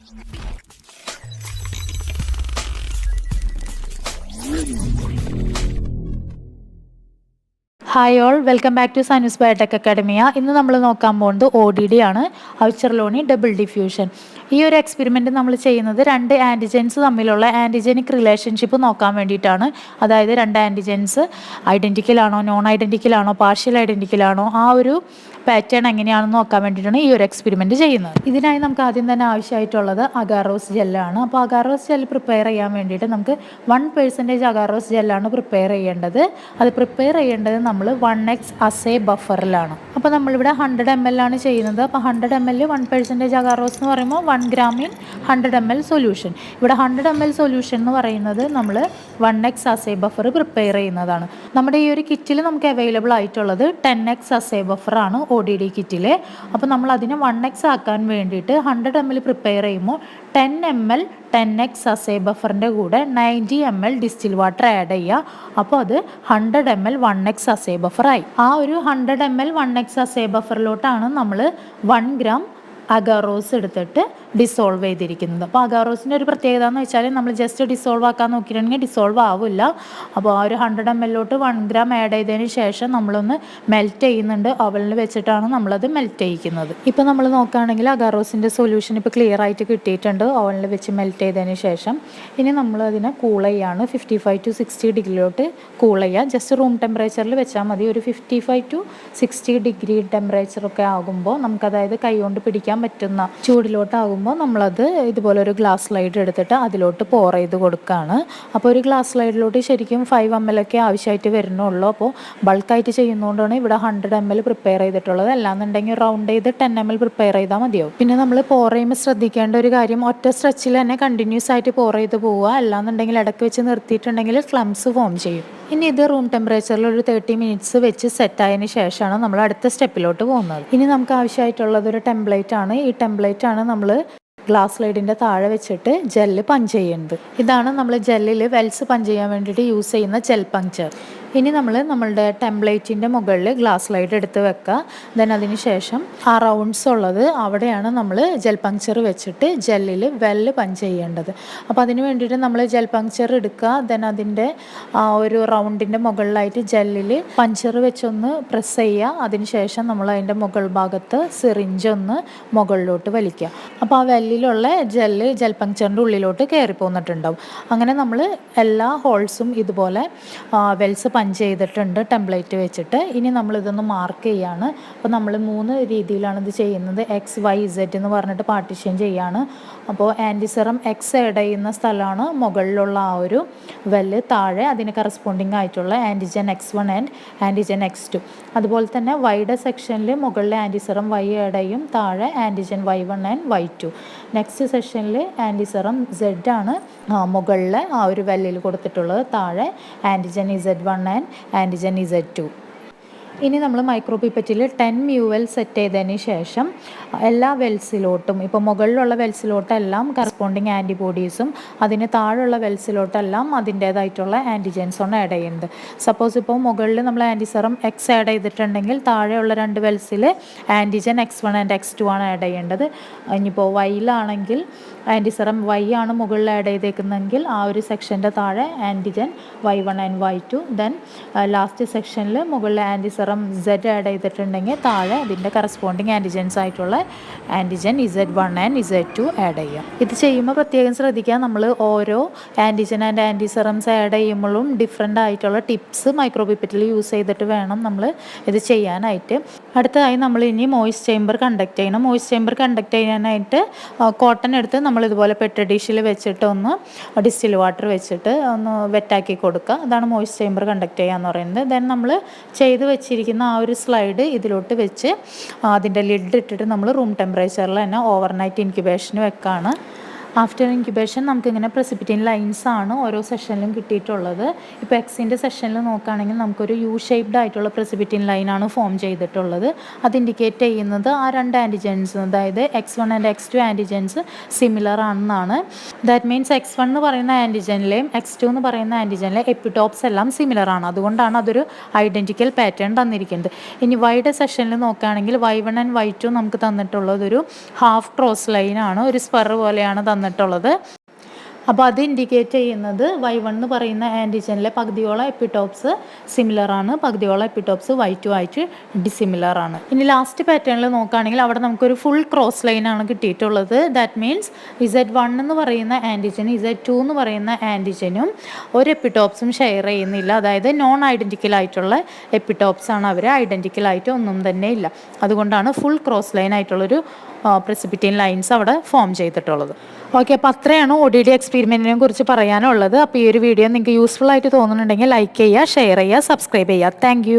Hi all, welcome back to Sinus Biotech Academia. ഇന്ന് നമ്മൾ നോക്കാൻ പോകുന്നത് ODD ആണ്, ഔച്ചർലോണി ഡബിൾ ഡിഫ്യൂഷൻ. ഈ ഒരു എക്സ്പെരിമെൻറ്റ് നമ്മൾ ചെയ്യുന്നത് രണ്ട് ആൻറ്റിജൻസ് തമ്മിലുള്ള ആൻറ്റിജനിക് റിലേഷൻഷിപ്പ് നോക്കാൻ വേണ്ടിയിട്ടാണ്. അതായത് രണ്ട് ആൻറ്റിജൻസ് ഐഡൻറ്റിക്കൽ ആണോ, നോൺ ഐഡൻറ്റിക്കൽ ആണോ, പാർഷ്യൽ ഐഡൻറ്റിക്കൽ ആണോ, ആ ഒരു പാറ്റേൺ എങ്ങനെയാണെന്ന് നോക്കാൻ വേണ്ടിയിട്ടാണ് ഈ ഒരു എക്സ്പെരിമെൻറ്റ് ചെയ്യുന്നത്. ഇതിനായി നമുക്ക് ആദ്യം തന്നെ ആവശ്യമായിട്ടുള്ളത് അഗാറോസ് ജെല്ലാണ്. അപ്പോൾ അഗാറോസ് ജെൽ പ്രിപ്പയർ ചെയ്യാൻ വേണ്ടിയിട്ട് നമുക്ക് 1% അഗാറോസ് ജെല്ലാണ് പ്രിപ്പയർ ചെയ്യേണ്ടത്. അത് പ്രിപ്പയർ ചെയ്യേണ്ടത് നമ്മൾ 1x അസേ ബഫറിലാണ്. അപ്പോൾ നമ്മളിവിടെ 100 ml ആണ് ചെയ്യുന്നത്. അപ്പോൾ 100 ml 1% അഗാറോസ് എന്ന് പറയുമ്പോൾ 1 gram in 100 ml സൊല്യൂഷൻ. ഇവിടെ 100 ml സൊല്യൂഷൻ എന്ന് പറയുന്നത് നമ്മൾ 1x അസേ ബഫർ പ്രിപ്പയർ ചെയ്യുന്നതാണ്. നമ്മുടെ ഈ ഒരു കിറ്റിൽ നമുക്ക് അവൈലബിൾ ആയിട്ടുള്ളത് 10x അസേ ബഫറാണ് ODD കിറ്റിൽ. അപ്പോൾ നമ്മൾ അതിനെ 1x ആക്കാൻ വേണ്ടിയിട്ട് 100 ml പ്രിപ്പയർ ചെയ്യുമ്പോൾ 10 ml 10x അസേ ബഫറിൻ്റെ കൂടെ 90 ml ഡിസ്റ്റിൽ വാട്ടർ ആഡ് ചെയ്യുക. അപ്പോൾ അത് 100 ml 1x അസേ ബഫറായി. ആ ഒരു 100 ml 1x അസേ ബഫറിലോട്ടാണ് നമ്മൾ 1 gram അഗാറോസ് എടുത്തിട്ട് ഡിസോൾവ് ചെയ്തിരിക്കുന്നത്. അപ്പോൾ അഗാറോസിൻ്റെ ഒരു പ്രത്യേകത എന്ന് വെച്ചാൽ നമ്മൾ ജസ്റ്റ് ഡിസോൾവ് ആക്കാൻ നോക്കിയിട്ടുണ്ടെങ്കിൽ ഡിസോൾവ് ആവില്ല. അപ്പോൾ ആ ഒരു 100 ml 1 gram ആഡ് ചെയ്തതിന് ശേഷം നമ്മളൊന്ന് മെൽറ്റ് ചെയ്യുന്നുണ്ട്. ഓവനിൽ വെച്ചിട്ടാണ് നമ്മളത് മെൽറ്റ് ചെയ്യിക്കുന്നത്. ഇപ്പോൾ നമ്മൾ നോക്കുകയാണെങ്കിൽ അഗാറോസിൻ്റെ സൊല്യൂഷൻ ഇപ്പോൾ ക്ലിയർ ആയിട്ട് കിട്ടിയിട്ടുണ്ട് ഓവനിൽ വെച്ച് മെൽറ്റ് ചെയ്തതിന് ശേഷം. ഇനി നമ്മളതിനെ കൂൾ ചെയ്യാണ്. 55 to 60 ഡിഗ്രിയിലോട്ട് കൂൾ ചെയ്യുക. ജസ്റ്റ് റൂം ടെമ്പറേച്ചറിൽ വെച്ചാൽ മതി. ഒരു 55 to 60 ഡിഗ്രി ടെമ്പറേച്ചറൊക്കെ ആകുമ്പോൾ നമുക്കതായത് കൈ കൊണ്ട് പിടിക്കാൻ പറ്റുന്ന ചൂടിലോട്ടാകുമ്പോൾ നമ്മളത് ഇതുപോലെ ഒരു ഗ്ലാസ് സ്ലൈഡ് എടുത്തിട്ട് അതിലോട്ട് പോർ ചെയ്ത് കൊടുക്കുകയാണ്. അപ്പോൾ ഒരു ഗ്ലാസ് സ്ലൈഡിലോട്ട് ശരിക്കും 5 ml ഒക്കെ ആവശ്യമായിട്ട് വരുന്നുള്ളൂ. അപ്പോൾ ബൾക്കായിട്ട് ചെയ്യുന്നതുകൊണ്ടാണ് ഇവിടെ 100 ml പ്രിപ്പയർ ചെയ്തിട്ടുള്ളത്. അല്ലാന്നുണ്ടെങ്കിൽ റൗണ്ട് ചെയ്ത് 10 ml പ്രിപ്പയർ ചെയ്താൽ മതിയാവും. പിന്നെ നമ്മൾ പോർ ചെയ്യുമ്പോൾ ശ്രദ്ധിക്കേണ്ട ഒരു കാര്യം, ഒറ്റ സ്ട്രെച്ചിൽ തന്നെ കണ്ടിന്യൂസ് ആയിട്ട് പോർ ചെയ്ത് പോവുക. അല്ലാന്നുണ്ടെങ്കിൽ ഇടയ്ക്ക് വെച്ച് നിർത്തിയിട്ടുണ്ടെങ്കിൽ ക്ലംസ് ഫോം ചെയ്യും. ഇനി ഇത് റൂം ടെമ്പറേച്ചറിൽ ഒരു 30 minutes വെച്ച് സെറ്റായതിന് ശേഷമാണ് നമ്മൾ അടുത്ത സ്റ്റെപ്പിലോട്ട് പോകുന്നത്. ഇനി നമുക്ക് ആവശ്യമായിട്ടുള്ളത് ഒരു ടെംപ്ലേറ്റ് ആണ്. ഈ ടെംപ്ലേറ്റ് ആണ് നമ്മൾ ഗ്ലാസ് സ്ലൈഡിൻ്റെ താഴെ വെച്ചിട്ട് ജെല്ല് പഞ്ച് ചെയ്യുന്നത്. ഇതാണ് നമ്മൾ ജെല്ലിൽ വെൽസ് പഞ്ച് ചെയ്യാൻ വേണ്ടിയിട്ട് യൂസ് ചെയ്യുന്ന ജെൽ പഞ്ചർ. ഇനി നമ്മളുടെ ടെംപ്ലേറ്റിൻ്റെ മുകളിൽ ഗ്ലാസ് സ്ലൈഡ് എടുത്ത് വെക്കുക. ദെൻ അതിന് ശേഷം ആ റൗണ്ട്സ് ഉള്ളത് അവിടെയാണ് നമ്മൾ ജെൽ പങ്ക്ചർ വെച്ചിട്ട് ജെല്ലിൽ വെല്ല് പഞ്ച് ചെയ്യേണ്ടത്. അപ്പോൾ അതിന് വേണ്ടിയിട്ട് നമ്മൾ ജെൽ പങ്ക്ചർ എടുക്കുക. ദെൻ അതിൻ്റെ ഒരു റൗണ്ടിൻ്റെ മുകളിലായിട്ട് ജെല്ലിൽ പഞ്ചർ വെച്ചൊന്ന് പ്രസ് ചെയ്യുക. അതിന് ശേഷം നമ്മൾ അതിൻ്റെ മുകൾ ഭാഗത്ത് സിറിഞ്ച് ഒന്ന് മുകളിലോട്ട് വലിക്കുക. അപ്പോൾ ആ വെല്ലിലുള്ള ജെൽ പങ്ക്ചറിൻ്റെ ഉള്ളിലോട്ട് കയറി പോന്നിട്ടുണ്ടാവും. അങ്ങനെ നമ്മൾ എല്ലാ ഹോൾസും ഇതുപോലെ വെൽസ് പഞ്ച് ചെയ്തിട്ടുണ്ട് ടെംപ്ലേറ്റ് വെച്ചിട്ട്. ഇനി നമ്മളിതൊന്ന് മാർക്ക് ചെയ്യാണ്. അപ്പോൾ നമ്മൾ 3 രീതിയിലാണ് ഇത് ചെയ്യുന്നത്. XYZ എന്ന് പറഞ്ഞിട്ട് പാർട്ടീഷൻ ചെയ്യാണ്. അപ്പോൾ ആൻറ്റിസെറം X ആഡ് ചെയ്യുന്ന സ്ഥലമാണ് മുകളിലുള്ള ആ ഒരു വെല്ല്. താഴെ അതിന് കറസ്പോണ്ടിങ് ആയിട്ടുള്ള antigen X1 and antigen X2. അതുപോലെ തന്നെ വൈയുടെ സെക്ഷനിൽ മുകളിൽ ആൻറ്റിസെറം Y ആഡ് ചെയ്യും, താഴെ antigen Y1 and Y2. Next സെക്ഷനിൽ ആൻറ്റിസെറം Z ആണ് മുകളിൽ ആ ഒരു വെല്ലിൽ കൊടുത്തിട്ടുള്ളത്, താഴെ antigen Z1 and antigen Z2. ഇനി നമ്മൾ മൈക്രോ പിപ്പറ്റിൽ 10 ml സെറ്റ് ചെയ്തതിന് ശേഷം എല്ലാ വെൽസിലോട്ടും, ഇപ്പോൾ മുകളിലുള്ള വെൽസിലോട്ടെല്ലാം കറസ്പോണ്ടിങ് ആൻറ്റിബോഡീസും അതിന് താഴെയുള്ള വെൽസിലോട്ടെല്ലാം അതിൻ്റേതായിട്ടുള്ള ആൻറ്റിജൻസാണ് ആഡ് ചെയ്യുന്നത്. സപ്പോസ് ഇപ്പോൾ മുകളിൽ നമ്മൾ ആൻറ്റിസെറം X ആഡ് ചെയ്തിട്ടുണ്ടെങ്കിൽ താഴെയുള്ള 2 വെൽസിൽ ആൻറ്റിജൻ X1 ആൻഡ് X2 ആണ് ആഡ് ചെയ്യേണ്ടത്. ഇനിയിപ്പോൾ വൈയിലാണെങ്കിൽ ആൻറ്റിസെറം Y ആണ് മുകളിൽ ആഡ് ചെയ്തേക്കുന്നതെങ്കിൽ ആ ഒരു സെക്ഷൻ്റെ താഴെ antigen Y1 and Y2. Then last സെക്ഷനിൽ മുകളിൽ ആൻറ്റിസെറം Z ആഡ് ചെയ്തിട്ടുണ്ടെങ്കിൽ താഴെ അതിൻ്റെ കറസ്പോണ്ടിങ് ആൻറ്റിജൻസ് ആയിട്ടുള്ള antigen Z1 and Z2 add ചെയ്യാം. ഇത് ചെയ്യുമ്പോൾ പ്രത്യേകം ശ്രദ്ധിക്കുക, നമ്മൾ ഓരോ ആൻറ്റിജൻ ആൻഡ് ആൻറ്റിസെറംസ് ആഡ് ചെയ്യുമ്പോഴും ഡിഫറെൻ്റ് ആയിട്ടുള്ള ടിപ്സ് മൈക്രോ പിപ്പറ്റിൽ യൂസ് ചെയ്തിട്ട് വേണം നമ്മൾ ഇത് ചെയ്യാനായിട്ട്. അടുത്തതായി നമ്മൾ ഇനി മോയ്സ്റ്റ് ചേമ്പർ കണ്ടക്ട് ചെയ്യണം. മോയ്സ്റ്റ് ചേമ്പർ കണ്ടക്ട് ചെയ്യാനായിട്ട് കോട്ടൺ എടുത്ത് നമ്മൾ ഇതുപോലെ പെട്രി ഡിഷിൽ വെച്ചിട്ട് ഒന്ന് ഡിസ്റ്റിൽ വാട്ടർ വെച്ചിട്ട് ഒന്ന് വെറ്റാക്കി കൊടുക്കുക. അതാണ് മോയ്സ്റ്റ് ചേമ്പർ കണ്ടക്ട് ചെയ്യുക എന്ന് പറയുന്നത്. ദെൻ നമ്മൾ ചെയ്ത് വെച്ചിരിക്കുന്ന ആ ഒരു സ്ലൈഡ് ഇതിലോട്ട് വെച്ച് അതിൻ്റെ ലിഡ് ഇട്ടിട്ട് നമ്മൾ റൂം ടെമ്പറേച്ചറിൽ തന്നെ ഓവർനൈറ്റ് ഇൻക്യുബേഷന് വെക്കാണ്. ആഫ്റ്റർ ഇൻക്യുബേഷൻ നമുക്കിങ്ങനെ പ്രസിപ്പിറ്റീൻ ലൈൻസ് ആണ് ഓരോ സെഷനിലും കിട്ടിയിട്ടുള്ളത്. ഇപ്പോൾ എക്സിൻ്റെ സെഷനിൽ നോക്കുകയാണെങ്കിൽ നമുക്കൊരു യു ഷേപ്ഡ് ആയിട്ടുള്ള പ്രസിപ്പിറ്റീൻ ലൈനാണ് ഫോം ചെയ്തിട്ടുള്ളത്. അത് ഇൻഡിക്കേറ്റ് ചെയ്യുന്നത് ആ രണ്ട് ആൻറ്റിജൻസ്, അതായത് X1 and X2 antigens similar ആണെന്നാണ്. ദാറ്റ് മീൻസ് X1 എന്ന് പറയുന്ന ആൻറ്റിജനിലെയും X2 എന്ന് പറയുന്ന ആൻറ്റിജനിലെ എപ്പിടോപ്സ് എല്ലാം സിമിലർ ആണ്. അതുകൊണ്ടാണ് അതൊരു ഐഡൻറ്റിക്കൽ പാറ്റേൺ തന്നിരിക്കുന്നത്. ഇനി വൈയുടെ സെഷനിൽ നോക്കുകയാണെങ്കിൽ Y1 ആൻഡ് Y2 നമുക്ക് തന്നിട്ടുള്ളത് ഒരു ഹാഫ് ക്രോസ് ലൈനാണ്, ഒരു സ്പെർ പോലെയാണ് തന്നിട്ടുള്ളത്. അപ്പോൾ അത് ഇൻഡിക്കേറ്റ് ചെയ്യുന്നത് Y1 എന്ന് പറയുന്ന ആൻറ്റിജനിലെ പകുതിയോളം എപ്പിടോപ്സ് സിമിലർ ആണ്, പകുതിയോളം എപ്പിടോപ്സ് Y2 ആയിട്ട് ഡിസിമിലർ ആണ്. ഇനി ലാസ്റ്റ് പാറ്റേണിൽ നോക്കുകയാണെങ്കിൽ അവിടെ നമുക്കൊരു ഫുൾ ക്രോസ് ലൈനാണ് കിട്ടിയിട്ടുള്ളത്. ദാറ്റ് മീൻസ് Z1 എന്ന് പറയുന്ന ആൻറ്റിജനും Z2 എന്ന് പറയുന്ന ആൻറ്റിജനും ഒരു എപ്പിടോപ്സും ഷെയർ ചെയ്യുന്നില്ല. അതായത് നോൺ ഐഡൻറ്റിക്കൽ ആയിട്ടുള്ള എപ്പിടോപ്സ് ആണ് അവർ, ഐഡൻറ്റിക്കൽ ആയിട്ട് ഒന്നും തന്നെ ഇല്ല. അതുകൊണ്ടാണ് ഫുൾ ക്രോസ് ലൈൻ ആയിട്ടുള്ളൊരു പ്രസിപ്പിറ്റീൻ ലൈൻസ് അവിടെ ഫോം ചെയ്തിട്ടുള്ളത്. ഓക്കെ, അപ്പോൾ അത്രയാണ് ODD എക്സ്പെരിമെൻറ്റിനെ കുറിച്ച് പറയാനുള്ളത്. അപ്പോൾ ഈ ഒരു വീഡിയോ നിങ്ങൾക്ക് യൂസ്ഫുൾ ആയിട്ട് തോന്നുന്നുണ്ടെങ്കിൽ ലൈക്ക് ചെയ്യുക, ഷെയർ ചെയ്യുക, സബ്സ്ക്രൈബ് ചെയ്യുക. താങ്ക്